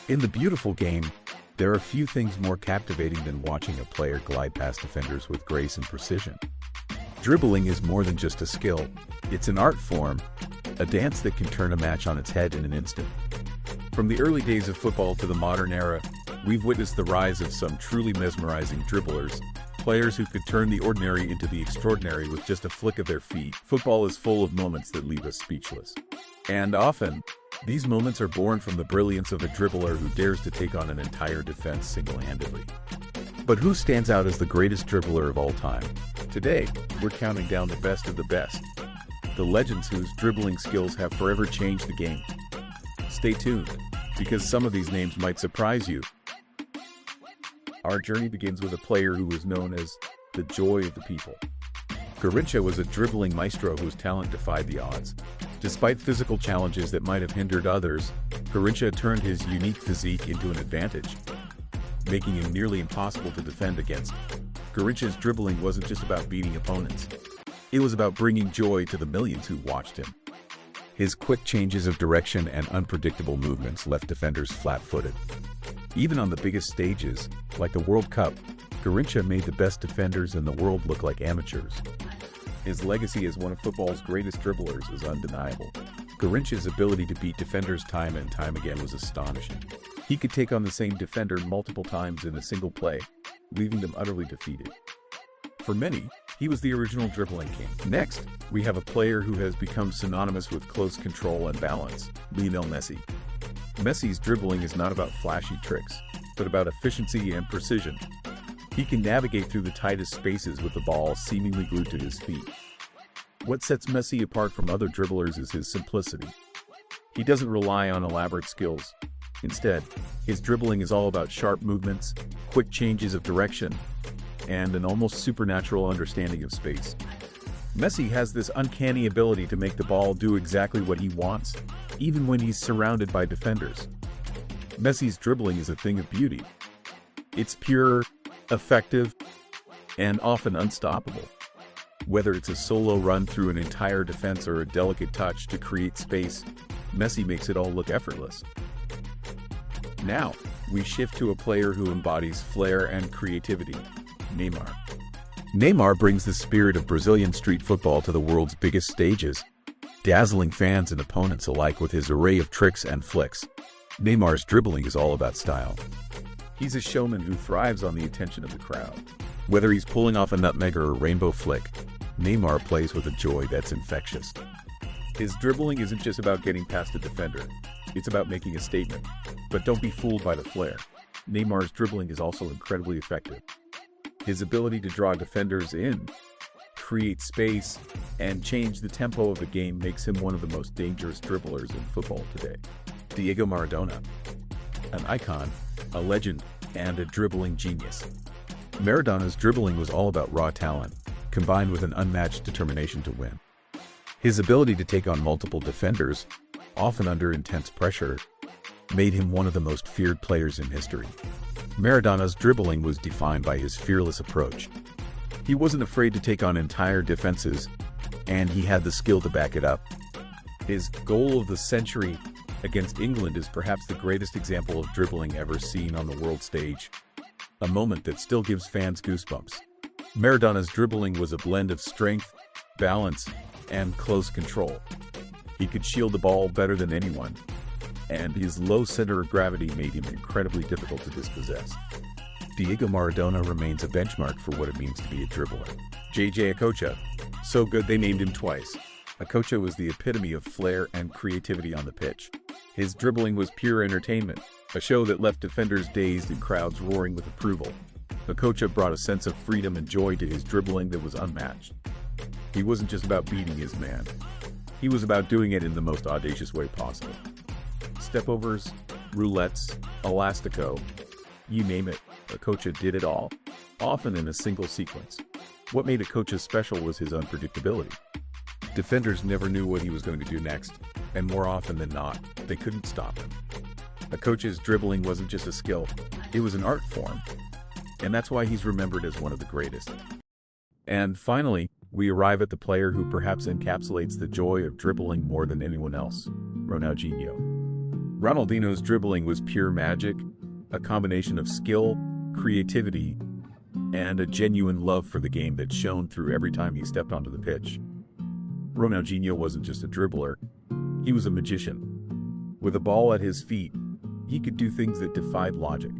In the beautiful game, there are few things more captivating than watching a player glide past defenders with grace and precision. Dribbling is more than just a skill. It's an art form, a dance that can turn a match on its head in an instant. From the early days of football to the modern era, we've witnessed the rise of some truly mesmerizing dribblers, players who could turn the ordinary into the extraordinary with just a flick of their feet. Football is full of moments that leave us speechless. And often, these moments are born from the brilliance of a dribbler who dares to take on an entire defense single-handedly. But who stands out as the greatest dribbler of all time? Today, we're counting down the best of the best. The legends whose dribbling skills have forever changed the game. Stay tuned, because some of these names might surprise you. Our journey begins with a player who was known as the joy of the people. Garrincha was a dribbling maestro whose talent defied the odds. Despite physical challenges that might have hindered others, Garrincha turned his unique physique into an advantage, making him nearly impossible to defend against. Garrincha's dribbling wasn't just about beating opponents. It was about bringing joy to the millions who watched him. His quick changes of direction and unpredictable movements left defenders flat-footed. Even on the biggest stages, like the World Cup, Garrincha made the best defenders in the world look like amateurs. His legacy as one of football's greatest dribblers is undeniable. Garrincha's ability to beat defenders time and time again was astonishing. He could take on the same defender multiple times in a single play, leaving them utterly defeated. For many, he was the original dribbling king. Next, we have a player who has become synonymous with close control and balance, Lionel Messi. Messi's dribbling is not about flashy tricks, but about efficiency and precision. He can navigate through the tightest spaces with the ball seemingly glued to his feet. What sets Messi apart from other dribblers is his simplicity. He doesn't rely on elaborate skills. Instead, his dribbling is all about sharp movements, quick changes of direction, and an almost supernatural understanding of space. Messi has this uncanny ability to make the ball do exactly what he wants, even when he's surrounded by defenders. Messi's dribbling is a thing of beauty. It's pure, effective, and often unstoppable. Whether it's a solo run through an entire defense or a delicate touch to create space, Messi makes it all look effortless. Now, we shift to a player who embodies flair and creativity, Neymar. Neymar brings the spirit of Brazilian street football to the world's biggest stages, dazzling fans and opponents alike with his array of tricks and flicks. Neymar's dribbling is all about style. He's a showman who thrives on the attention of the crowd. Whether he's pulling off a nutmeg or a rainbow flick, Neymar plays with a joy that's infectious. His dribbling isn't just about getting past a defender, it's about making a statement. But don't be fooled by the flair. Neymar's dribbling is also incredibly effective. His ability to draw defenders in, create space, and change the tempo of the game makes him one of the most dangerous dribblers in football today. Diego Maradona, an icon, a legend, and a dribbling genius. Maradona's dribbling was all about raw talent, combined with an unmatched determination to win. His ability to take on multiple defenders, often under intense pressure, made him one of the most feared players in history. Maradona's dribbling was defined by his fearless approach. He wasn't afraid to take on entire defenses, and he had the skill to back it up. His goal of the century against England is perhaps the greatest example of dribbling ever seen on the world stage, a moment that still gives fans goosebumps. Maradona's dribbling was a blend of strength, balance, and close control. He could shield the ball better than anyone, and his low center of gravity made him incredibly difficult to dispossess. Diego Maradona remains a benchmark for what it means to be a dribbler. JJ Okocha, so good they named him twice. Okocha was the epitome of flair and creativity on the pitch. His dribbling was pure entertainment, a show that left defenders dazed and crowds roaring with approval. Okocha brought a sense of freedom and joy to his dribbling that was unmatched. He wasn't just about beating his man. He was about doing it in the most audacious way possible. Stepovers, roulettes, elastico, you name it, Okocha did it all, often in a single sequence. What made Okocha special was his unpredictability. Defenders never knew what he was going to do next, and more often than not, they couldn't stop him. Okocha's dribbling wasn't just a skill, it was an art form, and that's why he's remembered as one of the greatest. And finally, we arrive at the player who perhaps encapsulates the joy of dribbling more than anyone else, Ronaldinho. Ronaldinho's dribbling was pure magic, a combination of skill, creativity, and a genuine love for the game that shone through every time he stepped onto the pitch. Ronaldinho wasn't just a dribbler, he was a magician. With a ball at his feet, he could do things that defied logic.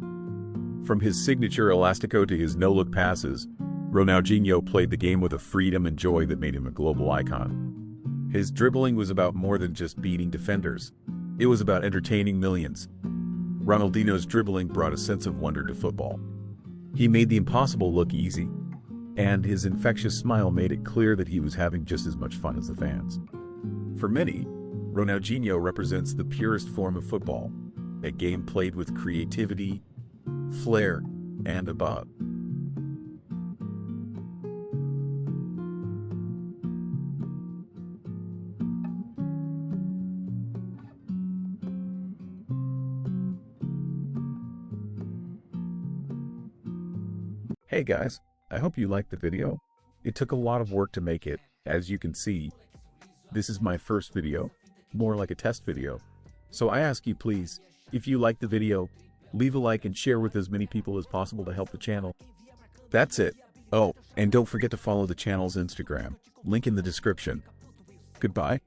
From his signature elastico to his no-look passes, Ronaldinho played the game with a freedom and joy that made him a global icon. His dribbling was about more than just beating defenders. It was about entertaining millions. Ronaldinho's dribbling brought a sense of wonder to football. He made the impossible look easy, and his infectious smile made it clear that he was having just as much fun as the fans. For many, Ronaldinho represents the purest form of football, a game played with creativity, flair, and above. Hey guys, I hope you liked the video. It took a lot of work to make it, as you can see. This is my first video, more like a test video. So I ask you please, if you liked the video, leave a like and share with as many people as possible to help the channel. That's it. Oh, and don't forget to follow the channel's Instagram, link in the description. Goodbye.